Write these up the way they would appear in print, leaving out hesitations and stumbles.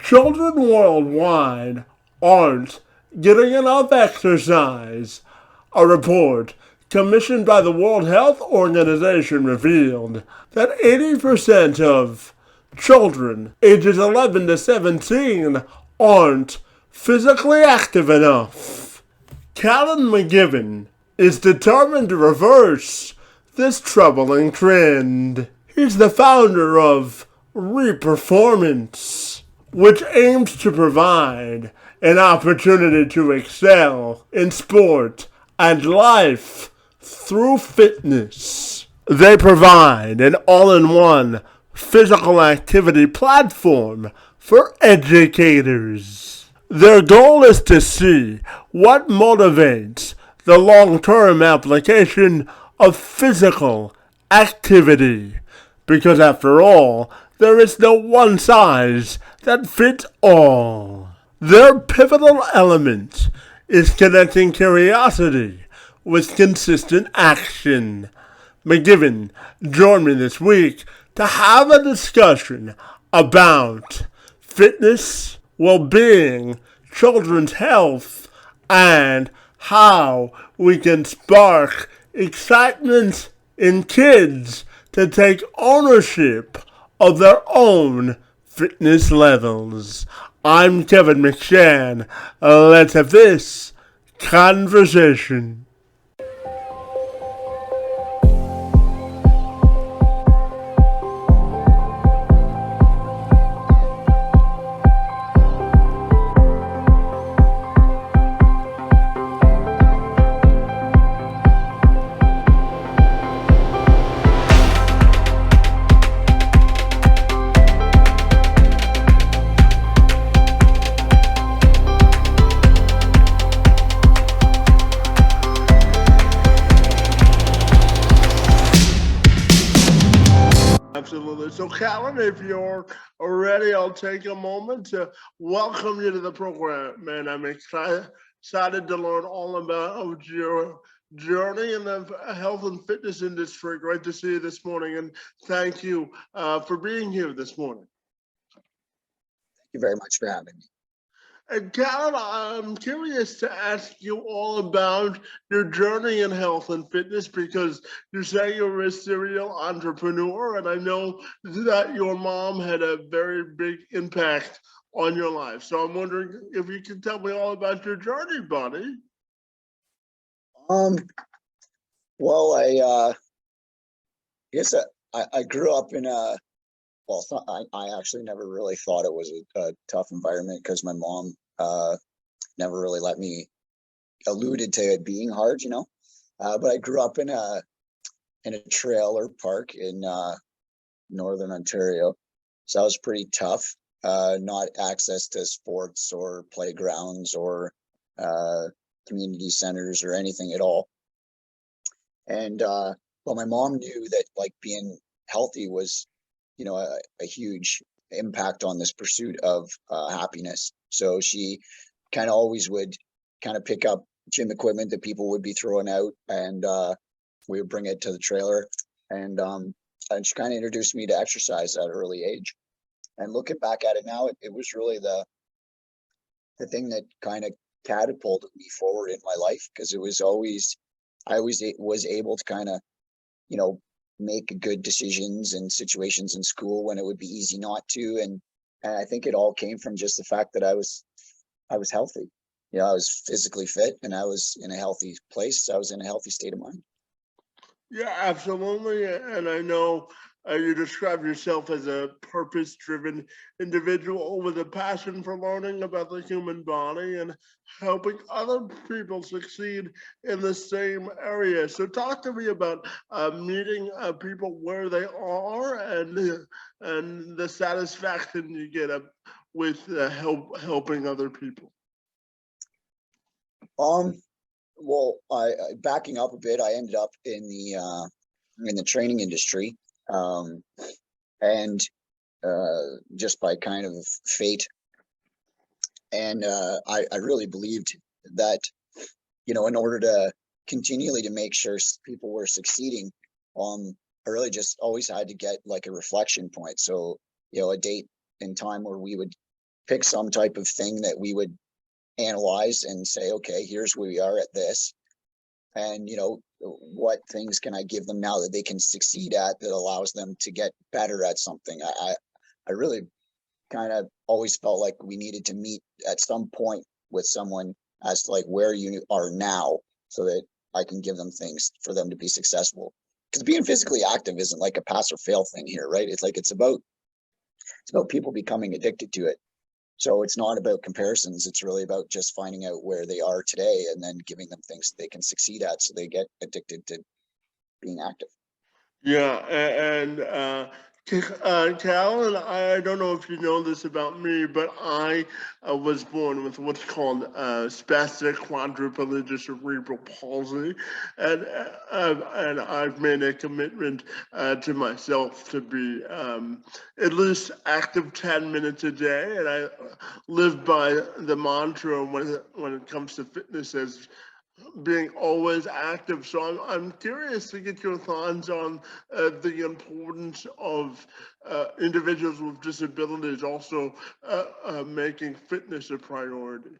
Children worldwide aren't getting enough exercise. A report commissioned by the World Health Organization revealed that 80% of children ages 11 to 17 aren't physically active enough. Callen McGibbon is determined to reverse this troubling trend. He's the founder of REPerformance, which aims to provide an opportunity to excel in sport and life through fitness. They provide an all-in-one physical activity platform for educators. Their goal is to see what motivates the long-term application of physical activity. Because after all, there is no one size that fits all. Their pivotal element is connecting curiosity with consistent action. McGibbon joined me this week to have a discussion about fitness, well-being, children's health, and how we can spark excitement in kids to take ownership of their own fitness levels. I'm Kevin McShann. Let's have this conversation. Absolutely. So, Callen, if you're ready, I'll take a moment to welcome you to the program. Man, I'm excited to learn all about your journey in the health and fitness industry. Great to see you this morning, and thank you for being here this morning. Thank you very much for having me. And Callen, I'm curious to ask you all about your journey in health and fitness because you say you're a serial entrepreneur, and I know that your mom had a very big impact on your life. So I'm wondering if you can tell me all about your journey, buddy. Well, I guess I grew up in a well, I actually never really thought it was a tough environment because my mom never really let me alluded to it being hard, you know. But I grew up in a trailer park in northern Ontario, so that was pretty tough. Not access to sports or playgrounds or community centers or anything at all. And well, my mom knew that like being healthy was a huge impact on this pursuit of happiness. So she kind of always would kind of pick up gym equipment that people would be throwing out, and we would bring it to the trailer, and she kind of introduced me to exercise at an early age. And looking back at it now, it was really the thing that kind of catapulted me forward in my life, because I always was able to kind of make good decisions in situations in school when it would be easy not to, and I think it all came from just the fact that I was healthy. I was physically fit and I was in a healthy place. I was in a healthy state of mind. Yeah, absolutely. And I know you describe yourself as a purpose-driven individual with a passion for learning about the human body and helping other people succeed in the same area. So talk to me about meeting people where they are and the satisfaction you get with helping other people. Well, I backing up a bit, I ended up in the training industry, and just by kind of fate. And I really believed that, in order to continually to make sure people were succeeding, I really just always had to get like a reflection point. So, a date and time where we would pick some type of thing that we would analyze and say, okay, here's where we are at this. And, what things can I give them now that they can succeed at that allows them to get better at something? I really kind of always felt like we needed to meet at some point with someone as to like where you are now so that I can give them things for them to be successful. Because being physically active isn't like a pass or fail thing here, right? It's about people becoming addicted to it. So it's not about comparisons. It's really about just finding out where they are today and then giving them things they can succeed at so they get addicted to being active. Yeah, Callen, I don't know if you know this about me, but I was born with what's called spastic quadriplegia cerebral palsy, and I've made a commitment to myself to be at least active 10 minutes a day, and I live by the mantra when it comes to fitness as being always active. So I'm curious to get your thoughts on the importance of individuals with disabilities also making fitness a priority.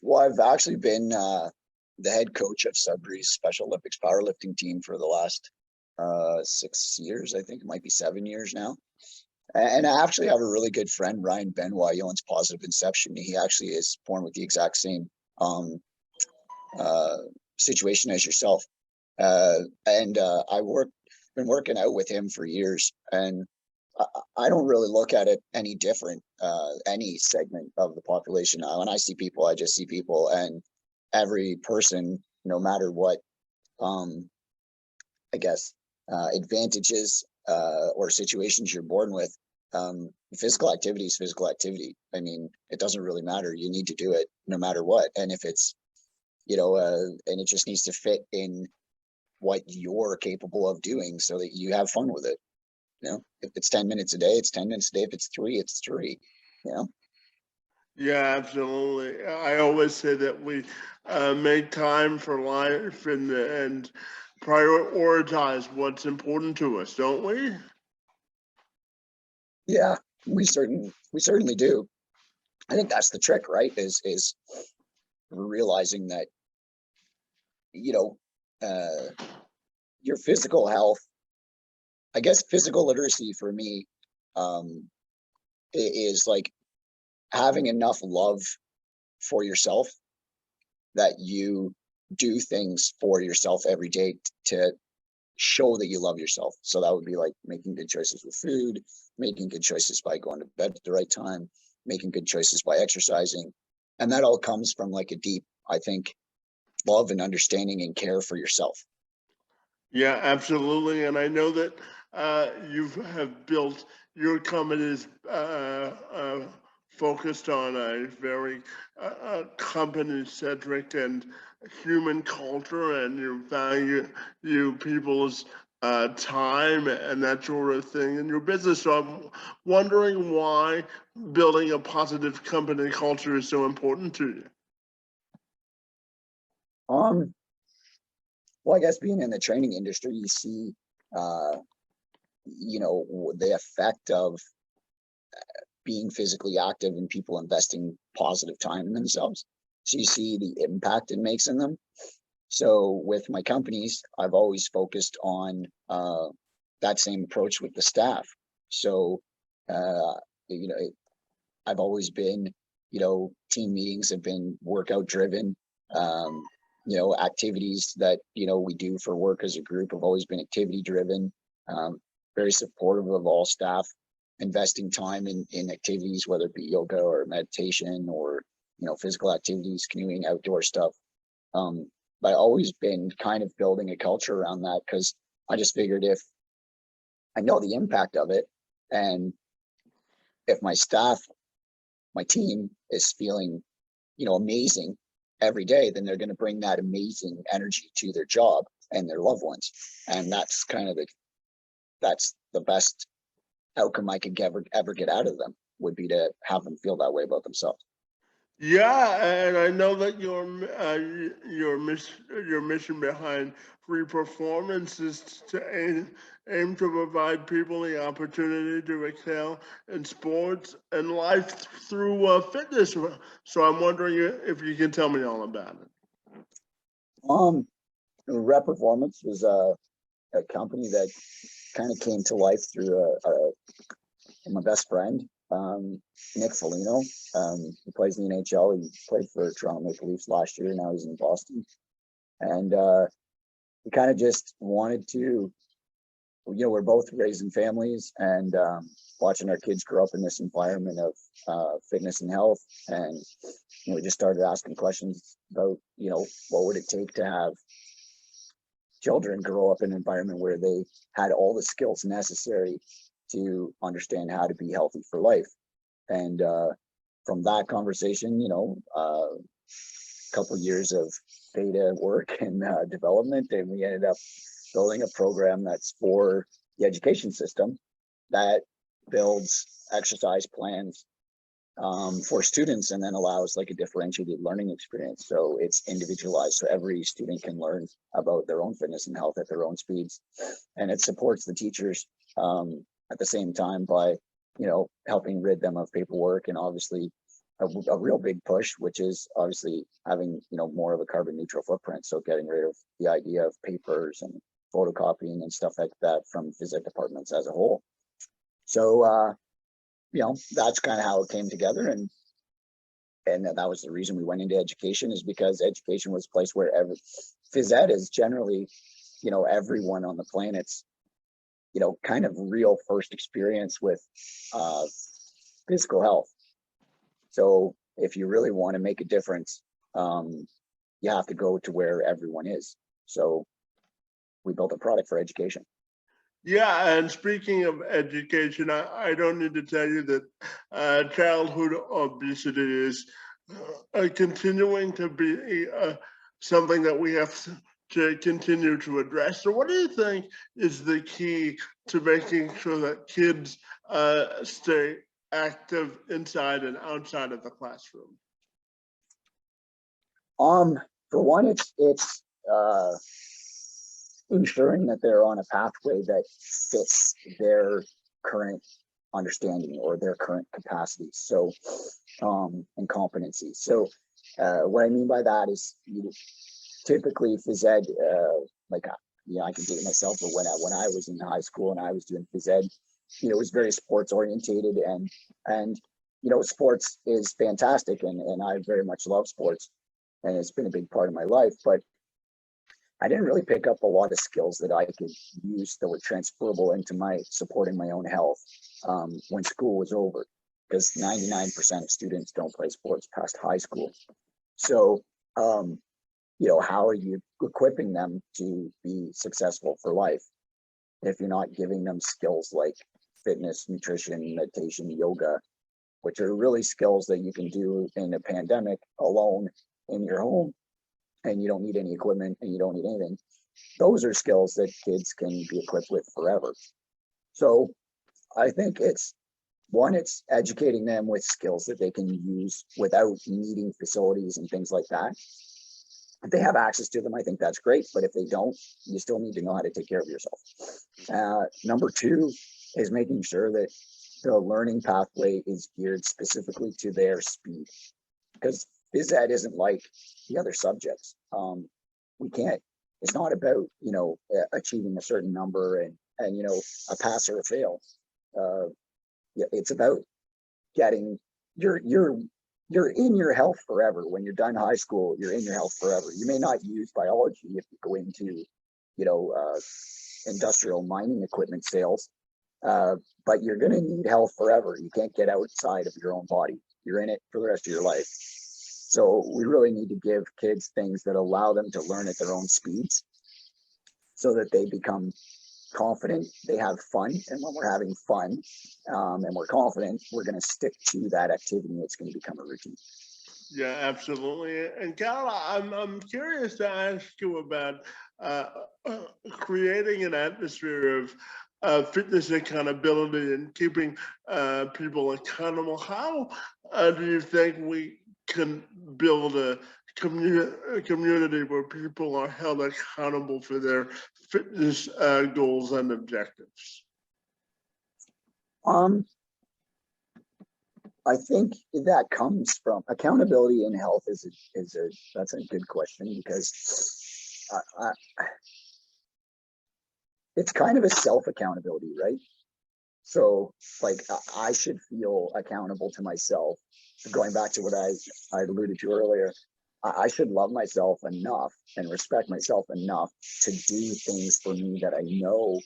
Well, I've actually been the head coach of Sudbury's Special Olympics powerlifting team for the last 6 years. I think it might be 7 years now. And I actually have a really good friend, Ryan Benoit. He owns Positive Inception. He actually is born with the exact same situation as yourself. I've been working out with him for years, and I don't really look at it any different, any segment of the population. When I see people, I just see people, and every person, no matter what, I guess, advantages or situations you're born with, physical activity is physical activity. I mean, it doesn't really matter. You need to do it no matter what. And if it's, and it just needs to fit in what you're capable of doing so that you have fun with it. If it's 10 minutes a day, it's 10 minutes a day. If it's 3, it's 3, Yeah, absolutely. I always say that we make time for life and prioritize what's important to us, don't we? Yeah, we certainly do. I think that's the trick, right? Is realizing that, your physical health, I guess physical literacy for me, is like having enough love for yourself that you do things for yourself every day to show that you love yourself. So that would be like making good choices with food, making good choices by going to bed at the right time, making good choices by exercising. And that all comes from like a deep, I think, love and understanding and care for yourself. Yeah, absolutely. And I know that you have built your company's focused on a very company-centric and human culture, and you value people's time and that sort of thing in your business. So I'm wondering why building a positive company culture is so important to you. Um, well, I guess being in the training industry, you see, the effect of being physically active and people investing positive time in themselves. So you see the impact it makes in them. So with my companies, I've always focused on that same approach with the staff. So, I've always been, team meetings have been workout driven. Activities that, we do for work as a group have always been activity driven. Very supportive of all staff investing time in activities, whether it be yoga or meditation or, physical activities, canoeing, outdoor stuff. But I've always been kind of building a culture around that because I just figured if I know the impact of it, and if my staff, my team is feeling, amazing every day, then they're going to bring that amazing energy to their job and their loved ones. And that's kind of that's the best outcome I could ever get out of them, would be to have them feel that way about themselves. Yeah, and I know that your mission behind REPerformance is to aim to provide people the opportunity to excel in sports and life through fitness. So I'm wondering if you can tell me all about it. REPerformance was a company that kind of came to life through my best friend, Nick Foligno. He plays in the NHL. He played for Toronto Maple Leafs last year. Now he's in Boston. And we kind of just wanted to, we're both raising families and watching our kids grow up in this environment of fitness and health. And we just started asking questions about, what would it take to have children grow up in an environment where they had all the skills necessary to understand how to be healthy for life. And from that conversation, a couple of years of data work and development, and we ended up building a program that's for the education system that builds exercise plans for students and then allows like a differentiated learning experience. So it's individualized, so every student can learn about their own fitness and health at their own speeds. And it supports the teachers at the same time by, helping rid them of paperwork, and obviously a real big push, which is obviously having, more of a carbon neutral footprint. So getting rid of the idea of papers and photocopying and stuff like that from phys ed departments as a whole. So, that's kind of how it came together. And that was the reason we went into education, is because education was a place where phys ed is generally, everyone on the planet's, kind of real first experience with physical health. So if you really want to make a difference, you have to go to where everyone is. So we built a product for education. Yeah, and speaking of education, I don't need to tell you that childhood obesity is continuing to be something that we have to continue to address. So what do you think is the key to making sure that kids stay active inside and outside of the classroom? For one, it's ensuring that they're on a pathway that fits their current understanding or their current capacities. So, and competencies. So, what I mean by that is, typically phys ed, I can do it myself, but when I was in high school and I was doing phys ed, it was very sports orientated, and sports is fantastic, and I very much love sports, and it's been a big part of my life, but I didn't really pick up a lot of skills that I could use that were transferable into my supporting my own health when school was over, because 99% of students don't play sports past high school. So, how are you equipping them to be successful for life if you're not giving them skills like fitness, nutrition, meditation, yoga, which are really skills that you can do in a pandemic alone in your home, and you don't need any equipment and you don't need anything. Those are skills that kids can be equipped with forever. So I think it's educating them with skills that they can use without needing facilities and things like that. If they have access to them, I think that's great. But if they don't, you still need to know how to take care of yourself. Number two is making sure that the learning pathway is geared specifically to their speed, because phys ed isn't like the other subjects. It's not about, achieving a certain number and a pass or a fail. It's about getting you're in your health forever. When you're done high school, you're in your health forever. You may not use biology if you go into, industrial mining equipment sales, but you're going to need health forever. You can't get outside of your own body. You're in it for the rest of your life. So we really need to give kids things that allow them to learn at their own speeds, so that they become confident, they have fun, and when we're having fun and we're confident, we're going to stick to that activity. It's going to become a routine. Yeah, absolutely. And Cal, I'm curious to ask you about creating an atmosphere of fitness accountability and keeping people accountable. How do you think we can build a community where people are held accountable for their fitness goals and objectives? I think that comes from accountability in health that's a good question, because it's kind of a self-accountability, right? So like I should feel accountable to myself. Going back to what I alluded to earlier, I should love myself enough and respect myself enough to do things for me that I know,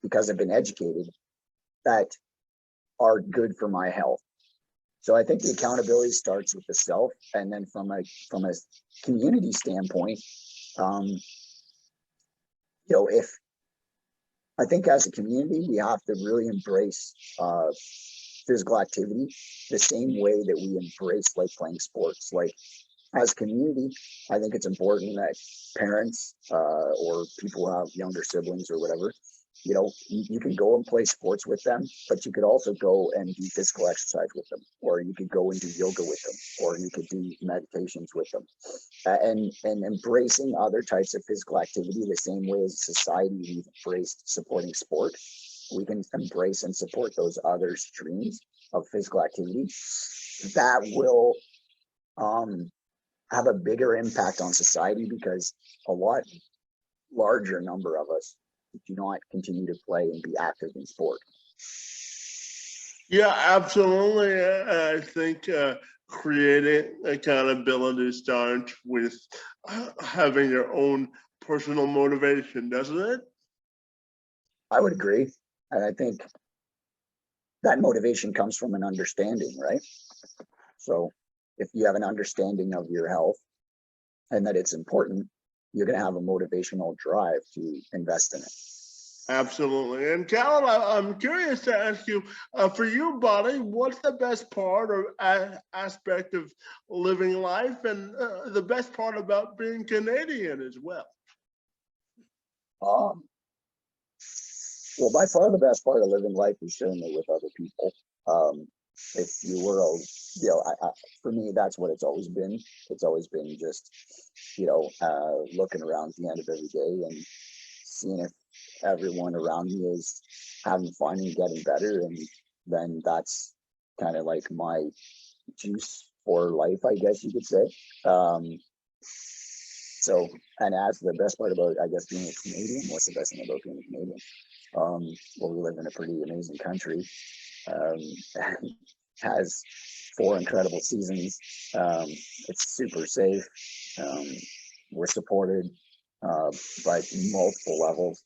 because I've been educated, that are good for my health. So I think the accountability starts with the self, and then from a community standpoint, if I think as a community we have to really embrace physical activity the same way that we embrace like playing sports. Like as a community, I think it's important that parents or people who have younger siblings or whatever, you can go and play sports with them, but you could also go and do physical exercise with them, or you could go and do yoga with them, or you could do meditations with them, and embracing other types of physical activity the same way as society we've embraced supporting sport. We can embrace and support those other streams of physical activity that will have a bigger impact on society, because a lot larger number of us do not continue to play and be active in sport. Yeah, absolutely. I think creating accountability starts with having your own personal motivation, doesn't it? I would agree. And I think that motivation comes from an understanding, right? So if you have an understanding of your health and that it's important, you're going to have a motivational drive to invest in it. Absolutely. And Callen, I'm curious to ask you, for you, buddy, what's the best part or aspect of living life, and the best part about being Canadian as well? Well, by far the best part of living life is sharing it with other people. If you were, for me, that's what it's always been. It's always been just, looking around at the end of every day and seeing if everyone around me is having fun and getting better. And then that's kind of like my juice for life, I guess you could say. So, and as the best part about, I guess, being a Canadian, what's the best thing about being a Canadian? Well, we live in a pretty amazing country. Has 4 incredible seasons. It's super safe. We're supported by multiple levels,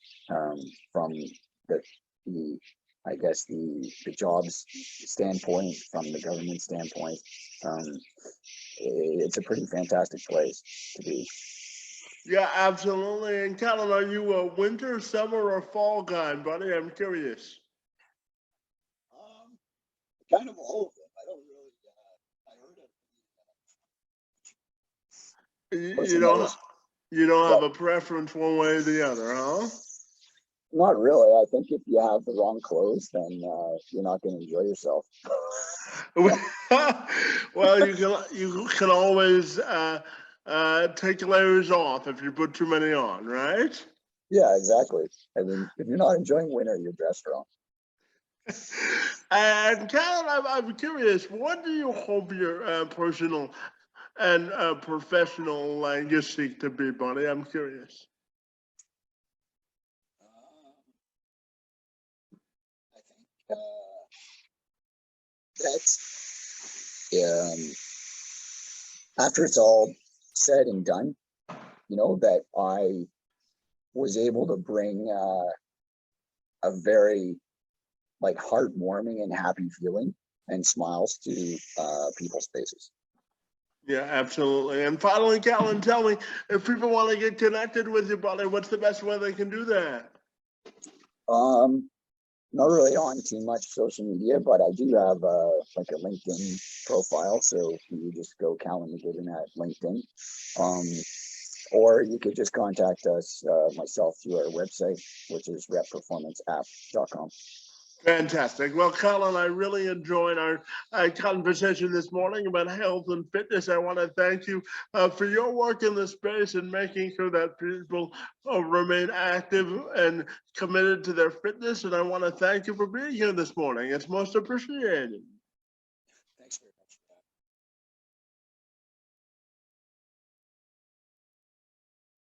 from the I guess the jobs standpoint, from the government standpoint. It's a pretty fantastic place to be. Yeah, absolutely. And Callen, are you a winter, summer, or fall guy, buddy? I'm curious. Kind of all of them. I don't really. I heard of. You don't have a preference one way or the other, huh? Not really. I think if you have the wrong clothes, then you're not going to enjoy yourself. Well, you can always take layers off if you put too many on, right? Yeah, exactly. I mean, if you're not enjoying winter, you're dressed wrong. And Callen, I'm curious, what do you hope your personal and professional legacy to be, buddy? I'm curious. I think that's after it's all said and done, that I was able to bring a very heartwarming and happy feeling and smiles to people's faces. Yeah, absolutely. And finally, Callen, tell me, if people want to get connected with you, buddy, what's the best way they can do that? Not really on too much social media, but I do have a LinkedIn profile. So you just go Callen McGibbon at LinkedIn, or you could just contact us myself through our website, which is REPerformanceapp.com. Fantastic. Well, Colin, I really enjoyed our conversation this morning about health and fitness. I want to thank you for your work in this space and making sure that people remain active and committed to their fitness. And I want to thank you for being here this morning. It's most appreciated. Thanks very much for that.